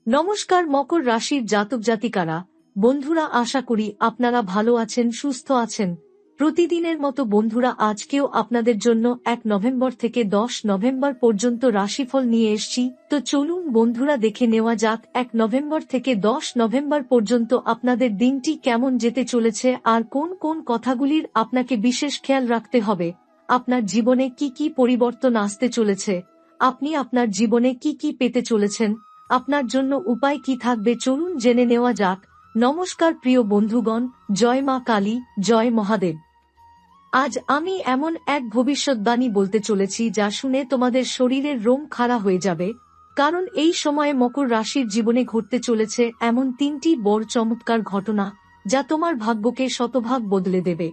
নমস্কার মকর রাশির জাতক জাতিকারা, বন্ধুরা, আশা করি আপনারা ভালো আছেন, সুস্থ আছেন। প্রতিদিনের মতো বন্ধুরা, আজকেও আপনাদের জন্য 1 নভেম্বর থেকে 10 নভেম্বর পর্যন্ত রাশিফল নিয়ে এসেছি। তো চলুন বন্ধুরা, দেখে নেওয়া যাক 1 নভেম্বর থেকে 10 নভেম্বর পর্যন্ত আপনাদের দিনটি কেমন যেতে চলেছে আর কোন কোন কথাগুলির আপনাকে বিশেষ খেয়াল রাখতে হবে। আপনার জীবনে কি কি পরিবর্তন আসতে চলেছে, আপনি আপনার জীবনে কি কি পেতে চলেছেন, আপনার জন্য উপায় কি থাকবে, চলুন জেনে নেওয়া যাক। নমস্কার প্রিয় বন্ধুগণ, জয় মা কালী, জয় মহাদেব। আজ আমি এমন এক ভবিষ্যৎবাণী বলতে চলেছি যা শুনে তোমাদের শরীরের রোম খাড়া হয়ে যাবে, কারণ এই সময়ে মকর রাশির জীবনে ঘটতে চলেছে এমন 3টি বড় চমৎকার ঘটনা যা তোমার ভাগ্যকে শতভাগ বদলে দেবে।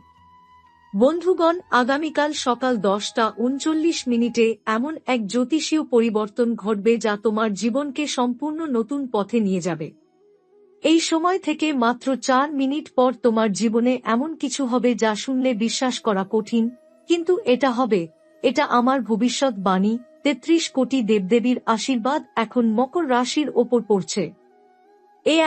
বন্ধুগণ, আগামীকাল সকাল 10:39 এমন এক জ্যোতিষীয় পরিবর্তন ঘটবে যা তোমার জীবনকে সম্পূর্ণ নতুন পথে নিয়ে যাবে। এই সময় থেকে মাত্র 4 মিনিট পর তোমার জীবনে এমন কিছু হবে যা শুনলে বিশ্বাস করা কঠিন, কিন্তু এটা হবে। এটা আমার ভবিষ্যৎবাণী। 33 কোটি দেবদেবীর আশীর্বাদ এখন মকর রাশির ওপর পড়ছে।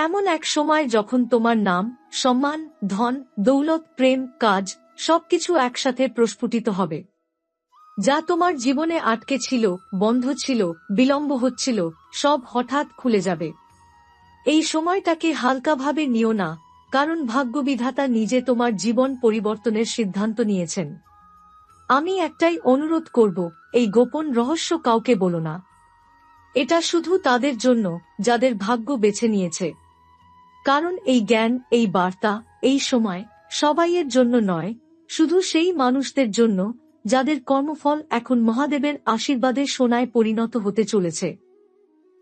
এমন এক সময় যখন তোমার নাম, সম্মান, ধন, দৌলত, প্রেম, কাজ সবকিছু একসাথে প্রস্ফুটিত হবে। যা তোমার জীবনে আটকে ছিল, বন্ধ ছিল, বিলম্ব হচ্ছিল, সব হঠাৎ খুলে যাবে। এই সময়টাকে হালকাভাবে নিও না, কারণ ভাগ্যবিধাতা নিজে তোমার জীবন পরিবর্তনের সিদ্ধান্ত নিয়েছেন। আমি একটাই অনুরোধ করব, এই গোপন রহস্য কাউকে বলো না। এটা শুধু তাদের জন্য যাদের ভাগ্য বেছে নিয়েছে। কারণ এই জ্ঞান, এই বার্তা, এই সময় সবাইয়ের জন্য নয়, শুধু সেই মানুষদের জন্য যাদের কর্মফল এখন মহাদেবের আশীর্বাদে সোনায় পরিণত হতে চলেছে।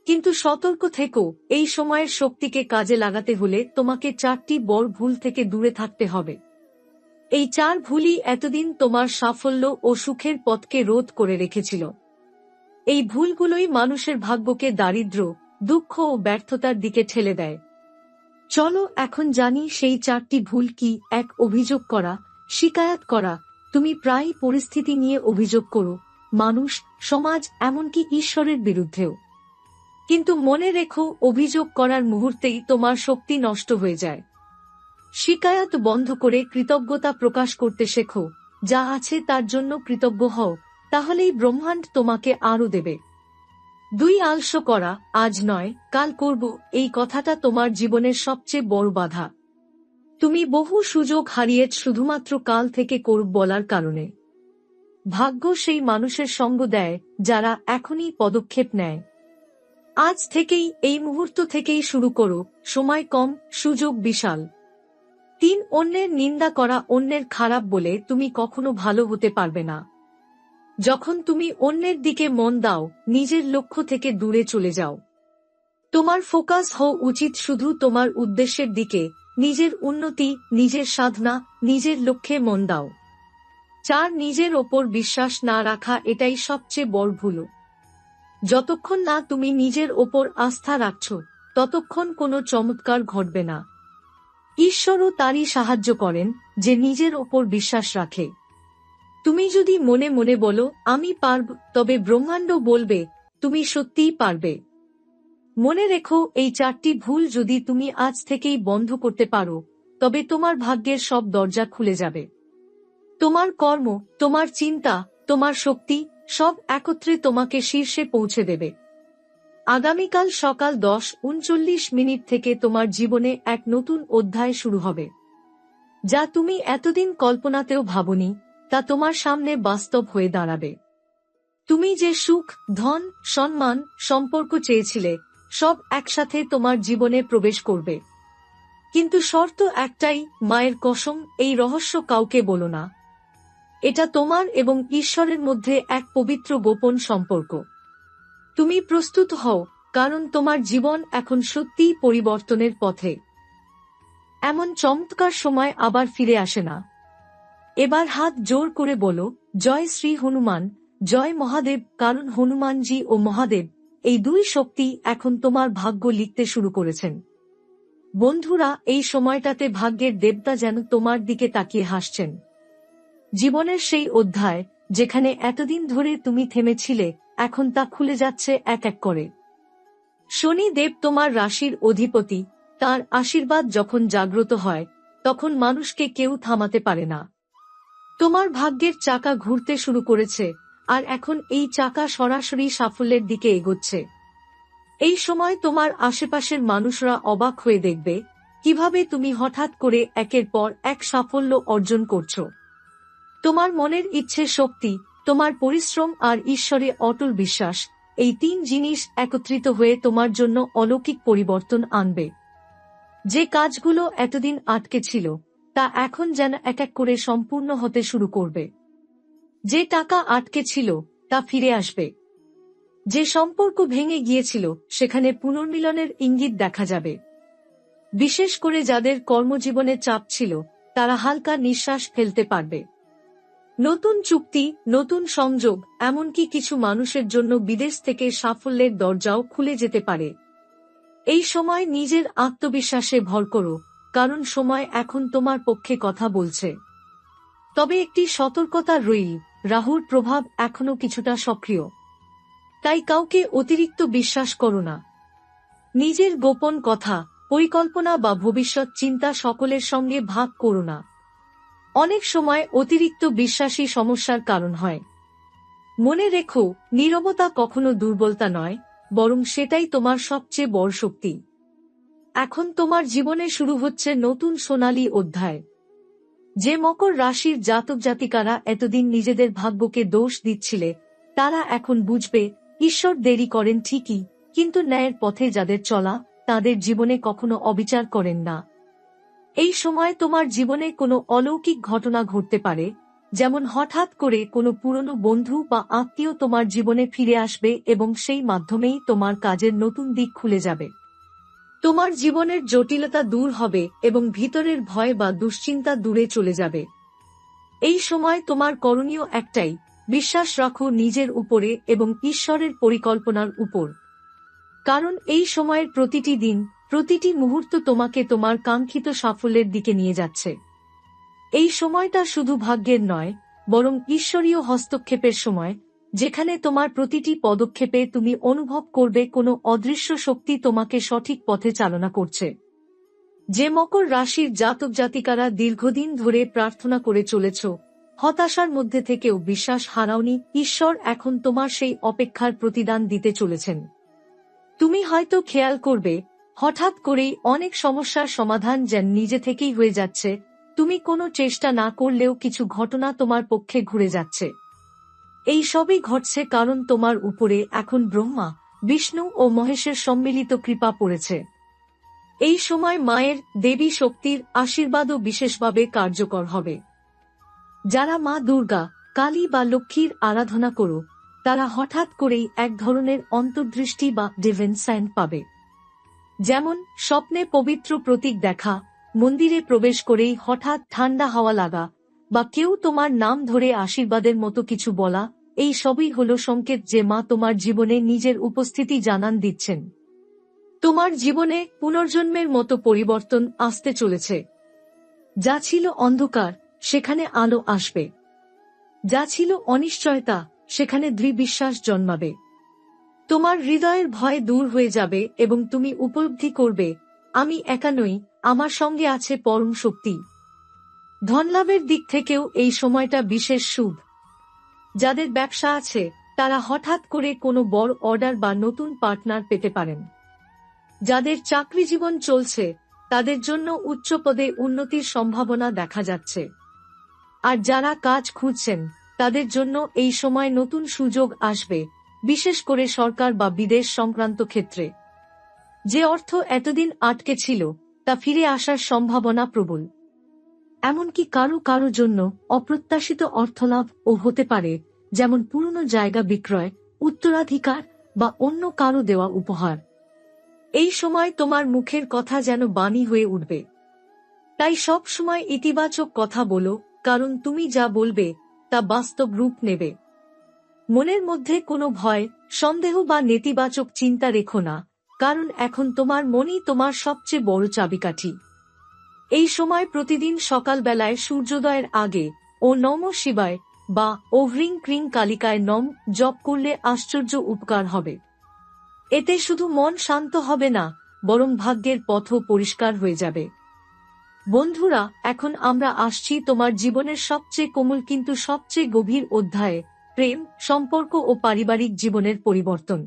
কিন্তু সতর্ক থেকো, এই সময়ের শক্তিকে কাজে লাগাতে হলে তোমাকে 4টি বড় ভুল থেকে দূরে থাকতে হবে। এই 4 ভুলই এতদিন তোমার সাফল্য ও সুখের পথকে রোধ করে রেখেছিল। এই ভুলগুলোই মানুষের ভাগ্যকে দারিদ্র্য, দুঃখ ও ব্যর্থতার দিকে ঠেলে দেয়। চলো এখন জানি সেই 4টি ভুল কি। 1. অভিযোগ করা, শিকায়াত করা। তুমি প্রায় পরিস্থিতি নিয়ে অভিযোগ করো, মানুষ, সমাজ, এমনকি ঈশ্বরের বিরুদ্ধেও। কিন্তু মনে রেখো, অভিযোগ করার মুহূর্তেই তোমার শক্তি নষ্ট হয়ে যায়। শিকায়াত বন্ধ করে কৃতজ্ঞতা প্রকাশ করতে শেখো। যা আছে তার জন্য কৃতজ্ঞ হও, তাহলেই ব্রহ্মাণ্ড তোমাকে আরও দেবে। 2. আলস্য করা, আজ নয় কাল করব, এই কথাটা তোমার জীবনের সবচেয়ে বড় বাধা। তুমি বহু সুযোগ হারিয়েছ শুধুমাত্র কাল থেকে করব বলার কারণে। ভাগ্য সেই মানুষের সঙ্গ দেয় যারা এখনই পদক্ষেপ নেয়। আজ থেকেই, এই মুহূর্ত থেকেই শুরু করো, সময় কম, সুযোগ বিশাল। 3. অন্যের নিন্দা করা, অন্যের খারাপ বলে তুমি কখনো ভালো হতে পারবে না। যখন তুমি অন্যের দিকে মন দাও, নিজের লক্ষ্য থেকে দূরে চলে যাও। তোমার ফোকাস হওয়া উচিত শুধু তোমার উদ্দেশ্যের দিকে, নিজের উন্নতি, নিজের সাধনা, নিজের লক্ষ্যে মন দাও। 4. নিজের ওপর বিশ্বাস না রাখা, এটাই সবচেয়ে বড় ভুল। যতক্ষণ না তুমি নিজের ওপর আস্থা রাখছ, ততক্ষণ কোনো চমৎকার ঘটবে না। ঈশ্বরও তারই সাহায্য করেন যে নিজের ওপর বিশ্বাস রাখে। তুমি যদি মনে মনে বলো আমি পারব, তবে ব্রহ্মাণ্ড বলবে তুমি সত্যিই পারবে। মনে রেখো, এই 4টি ভুল যদি তুমি আজ থেকেই বন্ধ করতে পারো, তবে তোমার ভাগ্যের সব দরজা খুলে যাবে। তোমার কর্ম, তোমার চিন্তা, তোমার শক্তি সব একত্রে তোমাকে শীর্ষে পৌঁছে দেবে। আগামীকাল সকাল 10:39 থেকে তোমার জীবনে এক নতুন অধ্যায় শুরু হবে। যা তুমি এতদিন কল্পনাতেও ভাবনি, তা তোমার সামনে বাস্তব হয়ে দাঁড়াবে। তুমি যে সুখ, ধন, সম্মান, সম্পর্ক চেয়েছিলে, সব একসাথে তোমার জীবনে প্রবেশ করবে। কিন্তু শর্ত একটাই, মায়ের কসম, এই রহস্য কাউকে বলো না। এটা তোমার এবং ঈশ্বরের মধ্যে এক পবিত্র গোপন সম্পর্ক। তুমি প্রস্তুত হও, কারণ তোমার জীবন এখন সত্যিই পরিবর্তনের পথে। এমন চমৎকার সময় আবার ফিরে আসে না। এবার হাত জোর করে বলো, জয় শ্রী হনুমান, জয় মহাদেব, কারণ হনুমানজি ও মহাদেব, এই 2 শক্তি এখন তোমার ভাগ্য লিখতে শুরু করেছেন। বন্ধুরা, এই সময়টাতে ভাগ্যের দেবতা যেন তোমার দিকে তাকিয়ে হাসছেন। জীবনের সেই অধ্যায়, যেখানে এতদিন ধরে তুমি থেমেছিলে, এখন তা খুলে যাচ্ছে এক এক করে। শনি দেব তোমার রাশির অধিপতি, তার আশীর্বাদ যখন জাগ্রত হয় তখন মানুষকে কেউ থামাতে পারে না। তোমার ভাগ্যের চাকা ঘুরতে শুরু করেছে, আর এখন এই চাকা সরাসরি সাফল্যের দিকে এগোচ্ছে। এই সময় তোমার আশেপাশের মানুষরা অবাক হয়ে দেখবে কিভাবে তুমি হঠাৎ করে একের পর এক সাফল্য অর্জন করছো। তোমার মনের ইচ্ছে শক্তি, তোমার পরিশ্রম আর ঈশ্বরে অটল বিশ্বাস, এই তিন জিনিস একত্রিত হয়ে তোমার জন্য অলৌকিক পরিবর্তন আনবে। যে কাজগুলো এতদিন আটকে ছিল তা এখন যেন এক এক করে সম্পূর্ণ হতে শুরু করবে। যে টাকা আটকে ছিল তা ফিরে আসবে। যে সম্পর্ক ভেঙে গিয়েছিল সেখানে পুনর্মিলনের ইঙ্গিত দেখা যাবে। বিশেষ করে যাদের কর্মজীবনে চাপ ছিল তারা হালকা নিঃশ্বাস ফেলতে পারবে। নতুন চুক্তি, নতুন সংযোগ, এমনকি কিছু মানুষের জন্য বিদেশ থেকে সাফল্যের দরজাও খুলে যেতে পারে। এই সময় নিজের আত্মবিশ্বাসে ভর করো, কারণ সময় এখন তোমার পক্ষে কথা বলছে। তবে একটি সতর্কতা রইল, রাহুর প্রভাব এখনো কিছুটা সক্রিয়। তাই কাউকে অতিরিক্ত বিশ্বাস করো না। নিজের গোপন কথা, পরিকল্পনা বা ভবিষ্যৎ চিন্তা সকলের সঙ্গে ভাগ করো না। অনেক সময় অতিরিক্ত বিশ্বাসী সমস্যার কারণ হয়। মনে রেখো, নীরবতা কখনো দুর্বলতা নয়, বরং সেটাই তোমার সবচেয়ে বড় শক্তি। এখন তোমার জীবনে শুরু হচ্ছে নতুন সোনালী অধ্যায়। যে মকর রাশির জাতক জাতিকারা এতদিন নিজেদের ভাগ্যকে দোষ দিচ্ছিলে, তারা এখন বুঝবে ঈশ্বর দেরি করেন ঠিকই, কিন্তু ন্যায়ের পথে যাদের চলা তাদের জীবনে কখনো অবিচার করেন না। এই সময় তোমার জীবনে কোনো অলৌকিক ঘটনা ঘটতে পারে, যেমন হঠাৎ করে কোনো পুরনো বন্ধু বা আত্মীয় তোমার জীবনে ফিরে আসবে এবং সেই মাধ্যমেই তোমার কাজের নতুন দিক খুলে যাবে। তোমার জীবনের জটিলতা দূর হবে এবং ভিতরের ভয় বা দুশ্চিন্তা দূরে চলে যাবে। এই সময় তোমার করণীয় একটাই, বিশ্বাস রাখো নিজের উপরে এবং ঈশ্বরের পরিকল্পনার উপর। কারণ এই সময়ের প্রতিটি দিন, প্রতিটি মুহূর্ত তোমাকে তোমার কাঙ্ক্ষিত সাফল্যের দিকে নিয়ে যাচ্ছে। এই সময়টা শুধু ভাগ্যের নয়, বরং ঈশ্বরীয় হস্তক্ষেপের সময়, যেখানে তোমার প্রতিটি পদক্ষেপে তুমি অনুভব করবে কোনো অদৃশ্য শক্তি তোমাকে সঠিক পথে চালনা করছে। যে মকর রাশির জাতক জাতিকারা দীর্ঘদিন ধরে প্রার্থনা করে চলেছ, হতাশার মধ্যে থেকেও বিশ্বাস হারাওনি, ঈশ্বর এখন তোমার সেই অপেক্ষার প্রতিদান দিতে চলেছেন। তুমি হয়তো খেয়াল করবে, হঠাৎ করেই অনেক সমস্যার সমাধান যেন নিজে থেকেই হয়ে যাচ্ছে। তুমি কোনো চেষ্টা না করলেও কিছু ঘটনা তোমার পক্ষে ঘুরে যাচ্ছে। এই সবই ঘটছে কারণ তোমার উপরে এখন ব্রহ্মা, বিষ্ণু ও মহেশের সম্মিলিত কৃপা পড়েছে। এই সময় মায়ের, দেবী শক্তির আশীর্বাদও বিশেষভাবে কার্যকর হবে। যারা মা দুর্গা, কালী বা লক্ষ্মীর আরাধনা করো, তারা হঠাৎ করেই এক ধরনের অন্তর্দৃষ্টি বা ডিভাইন সাইন পাবে। যেমন স্বপ্নে পবিত্র প্রতীক দেখা, মন্দিরে প্রবেশ করেই হঠাৎ ঠান্ডা হাওয়া লাগা, বা কেউ তোমার নাম ধরে আশীর্বাদের মতো কিছু বলা, এই সবই হলো সংকেত যে মা তোমার জীবনে নিজের উপস্থিতি জানান দিচ্ছেন। তোমার জীবনে পুনর্জন্মের মতো পরিবর্তন আসতে চলেছে। যা ছিল অন্ধকার সেখানে আলো আসবে। যা ছিল অনিশ্চয়তা সেখানে দৃঢ় বিশ্বাস জন্মাবে। তোমার হৃদয়ের ভয় দূর হয়ে যাবে এবং তুমি উপলব্ধি করবে, আমি একা নই, আমার সঙ্গে আছে পরম শক্তি। ধনলাভের দিক থেকেও এই সময়টা বিশেষ শুভ। যাদের ব্যবসা আছে তারা হঠাৎ করে কোনো বড় অর্ডার বা নতুন পার্টনার পেতে পারেন। যাদের চাকরি জীবন চলছে তাদের জন্য উচ্চ পদে উন্নতির সম্ভাবনা দেখা যাচ্ছে। আর যারা কাজ খুঁজছেন তাদের জন্য এই সময় নতুন সুযোগ আসবে, বিশেষ করে সরকার বা বিদেশ সংক্রান্ত ক্ষেত্রে। যে অর্থ এতদিন আটকে ছিল তা ফিরে আসার সম্ভাবনা প্রবল। এমনকি কারো কারো জন্য অপ্রত্যাশিত অর্থলাভ ও হতে পারে, যেমন পুরনো জায়গা বিক্রয়, উত্তরাধিকার বা অন্য কারো দেওয়া উপহার। এই সময় তোমার মুখের কথা যেন বাণী হয়ে উঠবে। তাই সব সময় ইতিবাচক কথা বলো, কারণ তুমি যা বলবে তা বাস্তব রূপ নেবে। মনের মধ্যে কোনো ভয়, সন্দেহ বা নেতিবাচক চিন্তা রেখো না, কারণ এখন তোমার মনই তোমার সবচেয়ে বড় চাবিকাঠি। এই সময় প্রতিদিন সকালবেলায় সূর্যোদয়ের আগে ও নমঃ শিবায় বা ও হ্রিং ক্রিং কালিকায় নম জপ করলে আশ্চর্য উপকার হবে। এতে শুধু মন শান্ত হবে না, বরং ভাগ্যের পথও পরিষ্কার হয়ে যাবে। বন্ধুরা, এখন আমরা আসছি তোমার জীবনের সবচেয়ে কোমল কিন্তু সবচেয়ে গভীর অধ্যায়ে, প্রেম, সম্পর্ক ও পারিবারিক জীবনের পরিবর্তন।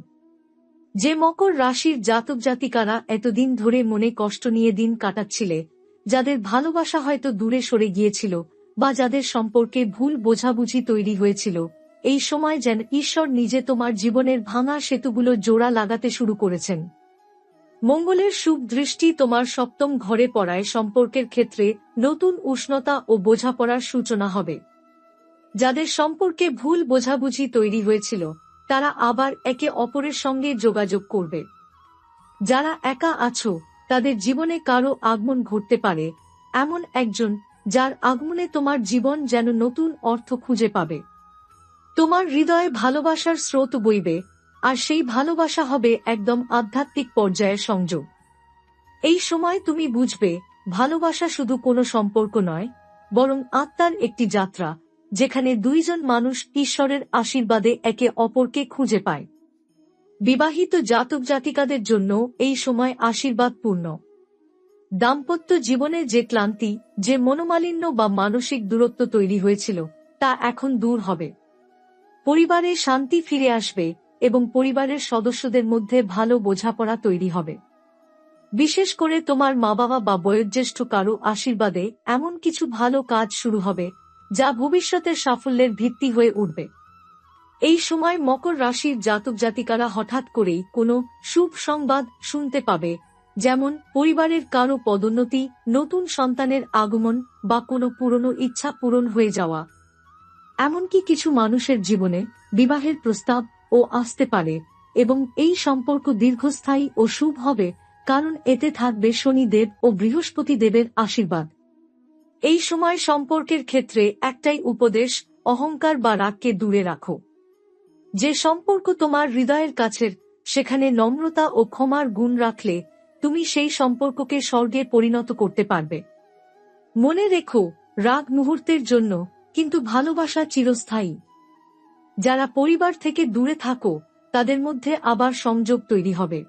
যে মকর রাশির জাতক জাতিকারা এতদিন ধরে মনে কষ্ট নিয়ে দিন কাটাচ্ছিলে, যাদের ভালোবাসা হয়তো দূরে সরে গিয়েছিল, বা যাদের সম্পর্কে ভুল বোঝাবুঝি তৈরি হয়েছিল, এই সময় যেন ঈশ্বর নিজে তোমার জীবনের ভাঙা সেতুগুলো জোড়া লাগাতে শুরু করেছেন। মঙ্গলের শুভ দৃষ্টি তোমার সপ্তম ঘরে পড়ায় সম্পর্কের ক্ষেত্রে নতুন উষ্ণতা ও বোঝাপড়ার সূচনা হবে। যাদের সম্পর্কে ভুল বোঝাবুঝি তৈরি হয়েছিল, তারা আবার একে অপরের সঙ্গে যোগাযোগ করবে। যারা একা আছো, তাদের জীবনে কারো আগমন ঘটতে পারে, এমন একজন যার আগমনে তোমার জীবন যেন নতুন অর্থ খুঁজে পাবে। তোমার হৃদয়ে ভালোবাসার স্রোত বইবে, আর সেই ভালোবাসা হবে একদম আধ্যাত্মিক পর্যায়ের সংযোগ। এই সময় তুমি বুঝবে, ভালোবাসা শুধু কোনো সম্পর্ক নয়, বরং আত্মার একটি যাত্রা, যেখানে দুইজন মানুষ ঈশ্বরের আশীর্বাদে একে অপরকে খুঁজে পায়। বিবাহিত জাতক জাতিকাদের জন্য এই সময় আশীর্বাদপূর্ণ। দাম্পত্য জীবনে যে ক্লান্তি, যে মনোমালিন্য বা মানসিক দূরত্ব তৈরি হয়েছিল, তা এখন দূর হবে। পরিবারে শান্তি ফিরে আসবে এবং পরিবারের সদস্যদের মধ্যে ভালো বোঝাপড়া তৈরি হবে। বিশেষ করে তোমার মা বাবা বা বয়োজ্যেষ্ঠ কারো আশীর্বাদে এমন কিছু ভালো কাজ শুরু হবে, যা ভবিষ্যতের সাফল্যের ভিত্তি হয়ে উঠবে। এই সময় মকর রাশির জাতক জাতিকারা হঠাৎ করেই কোনো শুভ সংবাদ শুনতে পাবে, যেমন পরিবারের কারো পদোন্নতি, নতুন সন্তানের আগমন বা কোনো পুরনো ইচ্ছা পূরণ হয়ে যাওয়া। এমনকি কিছু মানুষের জীবনে বিবাহের প্রস্তাবও আসতে পারে, এবং এই সম্পর্ক দীর্ঘস্থায়ী ও শুভ হবে, কারণ এতে থাকবে শনিদেব ও বৃহস্পতি দেবের আশীর্বাদ। এই সময় সম্পর্কের ক্ষেত্রে একটাই উপদেশ: অহংকার বা রাগকে দূরে রাখো। যে সম্পর্ক তোমার হৃদয়ের কাছের, সেখানে নম্রতা ও ক্ষমার গুণ রাখলে তুমি সেই সম্পর্ককে স্বর্গে পরিণত করতে পারবে। মনে রেখো, রাগ মুহূর্তের জন্য, কিন্তু ভালোবাসা চিরস্থায়ী। যারা পরিবার থেকে দূরে থাকো, তাদের মধ্যে আবার সংযোগ তৈরি হবে।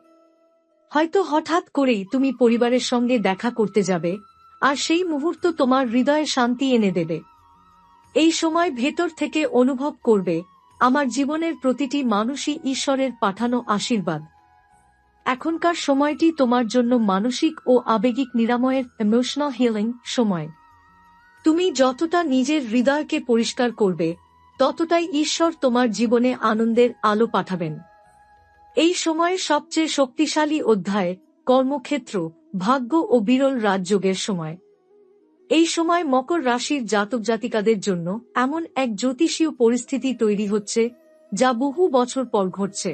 হয়তো হঠাৎ করেই তুমি পরিবারের সঙ্গে দেখা করতে যাবে, আর সেই মুহূর্ত তোমার হৃদয়ে শান্তি এনে দেবে। এই সময় ভেতর থেকে অনুভব করবে, আমার জীবনের প্রতিটি মানুষই ঈশ্বরের পাঠানো আশীর্বাদ। এখনকার সময়টি তোমার জন্য মানসিক ও আবেগিক নিরাময়ের ইমোশনাল হিলিং সময়। তুমি যতটা নিজের হৃদয়কে পরিষ্কার করবে, ততটাই ঈশ্বর তোমার জীবনে আনন্দের আলো পাঠাবেন। এই সময়ের সবচেয়ে শক্তিশালী অধ্যায়, কর্মক্ষেত্র, ভাগ্য ও বিরল রাজযোগের সময়। এই সময় মকর রাশির জাতক জাতিকাদের জন্য এমন এক জ্যোতিষীয় পরিস্থিতি তৈরি হচ্ছে, যা বহু বছর পর ঘটছে।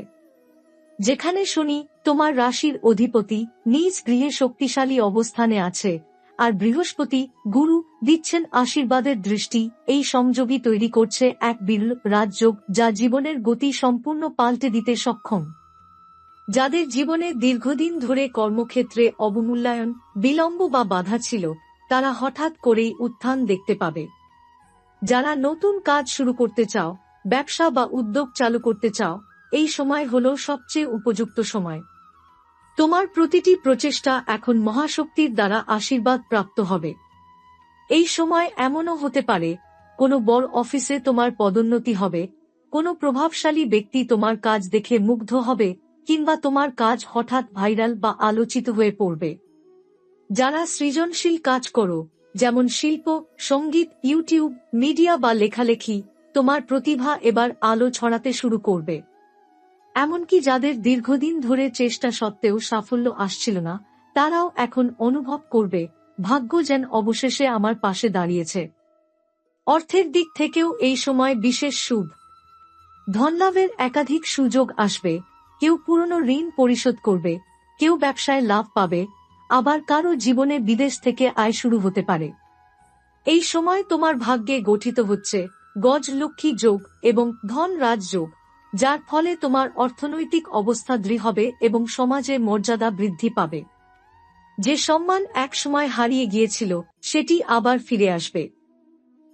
যেখানে শনি, তোমার রাশির অধিপতি, নিজ গৃহে শক্তিশালী অবস্থানে আছে, আর বৃহস্পতি, গুরু, দিচ্ছেন আশীর্বাদের দৃষ্টি। এই সংযোগই তৈরি করছে এক বিরল রাজযোগ, যা জীবনের গতি সম্পূর্ণ পাল্টে দিতে সক্ষম। যাদের জীবনে দীর্ঘদিন ধরে কর্মক্ষেত্রে অবমূল্যায়ন, বিলম্ব বা বাধা ছিল, তারা হঠাৎ করেই উত্থান দেখতে পাবে। যারা নতুন কাজ শুরু করতে চাও, ব্যবসা বা উদ্যোগ চালু করতে চাও, এই সময় হলো সবচেয়ে উপযুক্ত সময়। তোমার প্রতিটি প্রচেষ্টা এখন মহাশক্তির দ্বারা আশীর্বাদ প্রাপ্ত হবে। এই সময় এমনও হতে পারে, কোনো বড় অফিসে তোমার পদোন্নতি হবে, কোনো প্রভাবশালী ব্যক্তি তোমার কাজ দেখে মুগ্ধ হবে, কিংবা তোমার কাজ হঠাৎ ভাইরাল বা আলোচিত হয়ে পড়বে। যারা সৃজনশীল কাজ করো, যেমন শিল্প, সঙ্গীত, ইউটিউব, মিডিয়া বা লেখালেখি, তোমার প্রতিভা এবার আলো ছড়াতে শুরু করবে। এমনকি যাদের দীর্ঘদিন ধরে চেষ্টা সত্ত্বেও সাফল্য আসছিল না, তারাও এখন অনুভব করবে, ভাগ্য যেন অবশেষে আমার পাশে দাঁড়িয়েছে। অর্থের দিক থেকেও এই সময় বিশেষ শুভ। ধনলাভের একাধিক সুযোগ আসবে, কেউ পুরনো ঋণ পরিশোধ করবে, কেউ ব্যবসায় লাভ পাবে, আবার কারো জীবনে বিদেশ থেকে আয় শুরু হতে পারে। এই সময় তোমার ভাগ্যে গঠিত হচ্ছে গজলক্ষ্মী যোগ এবং ধন রাজ যোগ, যার ফলে তোমার অর্থনৈতিক অবস্থা দৃঢ় হবে এবং সমাজে মর্যাদা বৃদ্ধি পাবে। যে সম্মান এক সময় হারিয়ে গিয়েছিল, সেটি আবার ফিরে আসবে।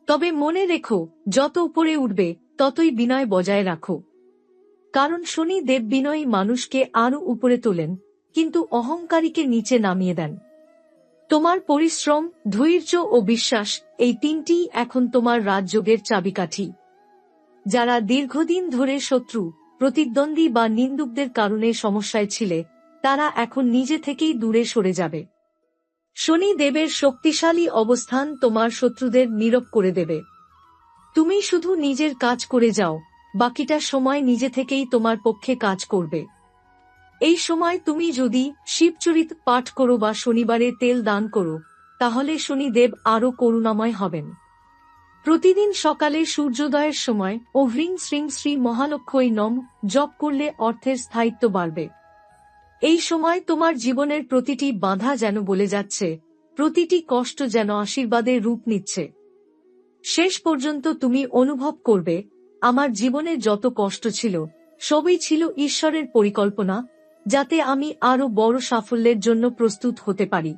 তবে মনে রেখো, যত উপরে উঠবে, ততই বিনয় বজায় রাখো। কারণ শনি দেব বিনয়ী মানুষকে আরো উপরে তোলেন, কিন্তু অহংকারীকে নিচে নামিয়ে দেন। তোমার পরিশ্রম, ধৈর্য ও বিশ্বাস, এই তিনটিই এখন তোমার রাজযোগের চাবিকাঠি। যারা দীর্ঘদিন ধরে শত্রু, প্রতিদ্বন্দ্বী বা নিন্দুকদের কারণে সমস্যায় ছিলে, তারা এখন নিজে থেকেই দূরে সরে যাবে। শনি দেবের শক্তিশালী অবস্থান তোমার শত্রুদের নীরব করে দেবে। তুমি শুধু নিজের কাজ করে যাও, বাকিটা সময় নিজে থেকেই তোমার পক্ষে কাজ করবে। এই সময় তুমি যদি শিবচরিত পাঠ করো বা শনিবারে তেল দান করো, তাহলে শনিদেব আরও করুণাময় হবেন। প্রতিদিন সকালে সূর্যোদয়ের সময় ও হ্রিং শ্রীং শ্রী মহালক্ষ্মী নম জপ করলে অর্থের স্থায়িত্ব বাড়বে। এই সময় তোমার জীবনের প্রতিটি বাধা যেন বলে যাচ্ছে, প্রতিটি কষ্ট যেন আশীর্বাদের রূপ নিচ্ছে। শেষ পর্যন্ত তুমি অনুভব করবে, আমার জীবনে যত কষ্ট ছিল, সবই ছিল ঈশ্বরের পরিকল্পনা, যাতে আমি আরো বড় সাফল্যের জন্য প্রস্তুত হতে পারি।